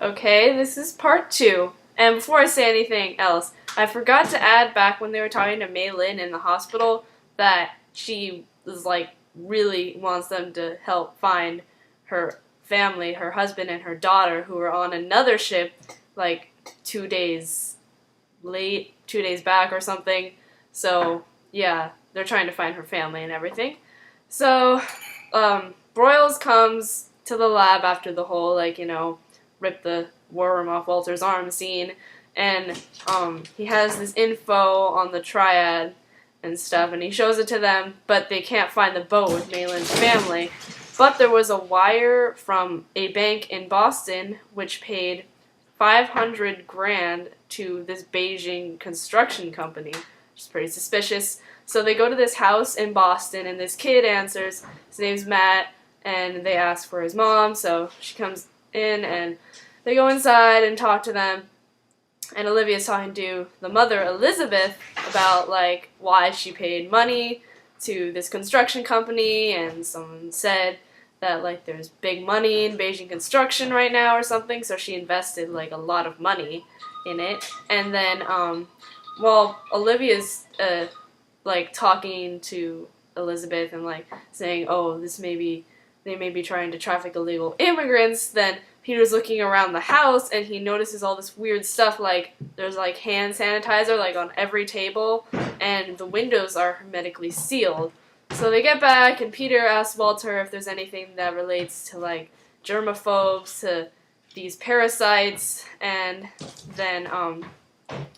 Okay, this is part 2. And before I say anything else, I forgot to add back when they were talking to Mei Lin in the hospital that she was like really wants them to help find her family, her husband and her daughter, who were on another ship like 2 days late, 2 days back or something. So yeah, they're trying to find her family and everything. So Broyles comes to the lab after the whole rip the worm off Walter's arm scene, and he has this info on the triad and stuff, and he shows it to them, but they can't find the boat with Malin's family. But there was a wire from a bank in Boston which paid 500 grand to this Beijing construction company, which is pretty suspicious. So they go to this house in Boston, and this kid answers. His name's Matt, and they ask for his mom, so she comes in, and they go inside and talk to them. And Olivia's talking to the mother, Elizabeth, about like why she paid money to this construction company, and someone said that like there's big money in Beijing construction right now or something, so she invested like a lot of money in it. And then while Olivia's like talking to Elizabeth and like saying, oh, they may be trying to traffic illegal immigrants, then Peter's looking around the house and he notices all this weird stuff, like there's like hand sanitizer like on every table, and the windows are hermetically sealed. So they get back and Peter asks Walter if there's anything that relates to like germaphobes, to these parasites, and then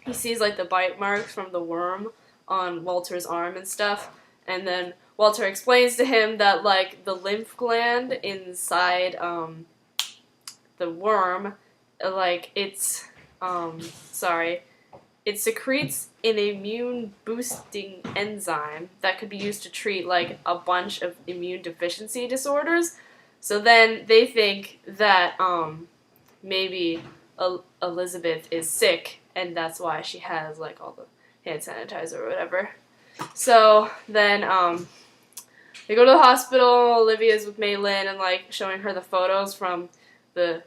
he sees like the bite marks from the worm on Walter's arm and stuff, and then Walter explains to him that like the lymph gland inside the worm, like it secretes an immune boosting enzyme that could be used to treat like a bunch of immune deficiency disorders. So then they think that maybe Elizabeth is sick, and that's why she has like all the hand sanitizer or whatever. So then they go to the hospital. Olivia's with Mei Lin and like showing her the photos from the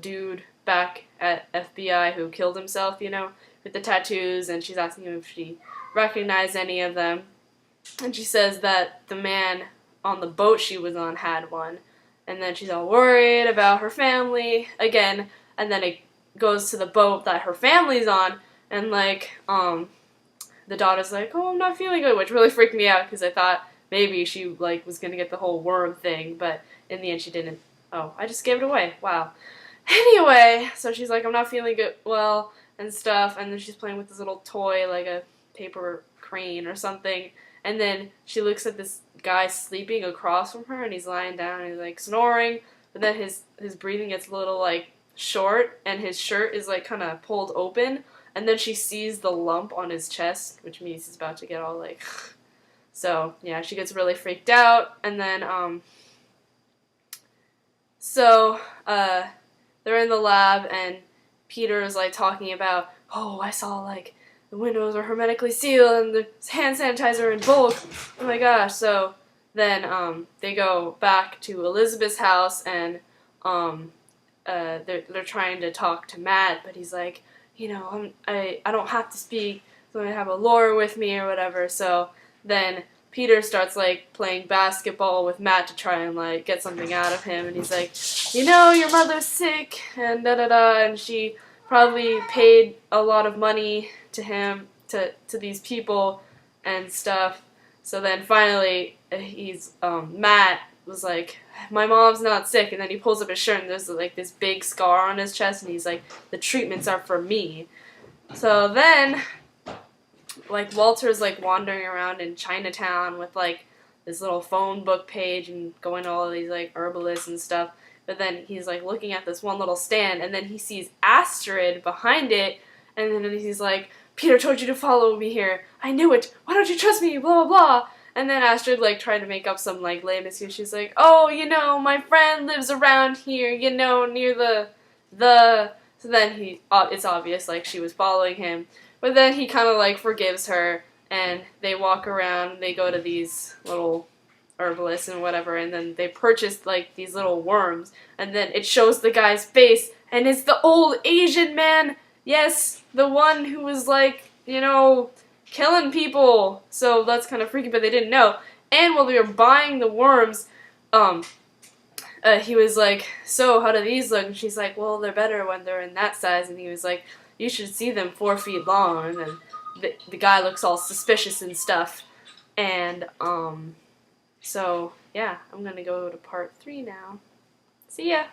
dude back at FBI who killed himself, with the tattoos, and she's asking him if she recognized any of them. And she says that the man on the boat she was on had one. And then she's all worried about her family again, and then it goes to the boat that her family's on, and like the daughter's like, oh, I'm not feeling good, which really freaked me out because I thought maybe she like was gonna get the whole worm thing, but in the end she didn't. Oh, I just gave it away. Wow. Anyway, so she's like, I'm not feeling good, well, and stuff, and then she's playing with this little toy, like a paper crane or something, and then she looks at this guy sleeping across from her, and he's lying down, and he's like snoring, but then his breathing gets a little like short, and his shirt is like kind of pulled open, and then she sees the lump on his chest, which means he's about to get all like, so yeah, she gets really freaked out, and then they're in the lab, and Peter is like talking about, oh, I saw like the windows are hermetically sealed and there's hand sanitizer in bulk. Oh my gosh. So then they go back to Elizabeth's house, and they're trying to talk to Matt, but he's like, I don't have to speak, so I have a lawyer with me or whatever. So then Peter starts like playing basketball with Matt to try and like get something out of him, and he's like, your mother's sick, and da-da-da, and she probably paid a lot of money to him, to these people and stuff. So then finally Matt was like, my mom's not sick, and then he pulls up his shirt and there's like this big scar on his chest, and he's like, the treatments are for me. So then like Walter's like wandering around in Chinatown with like this little phone book page and going to all these like herbalists and stuff, but then he's like looking at this one little stand, and then he sees Astrid behind it, and then he's like, Peter told you to follow me here, I knew it, why don't you trust me, blah blah blah. And then Astrid like tried to make up some like lame excuse. She's like, oh, my friend lives around here, near the so then it's obvious like she was following him. But then he kind of like forgives her, and they walk around, they go to these little herbalists and whatever, and then they purchase like these little worms, and then it shows the guy's face And it's the old Asian man. Yes, the one who was like, you know, killing people. So that's kind of freaky, but they didn't know. And while we were buying the worms, he was like, so how do these look? And she's like, well, they're better when they're in that size. And he was like, you should see them 4 feet long. And the guy looks all suspicious and stuff. And, so, yeah, I'm gonna go to part 3 now. See ya!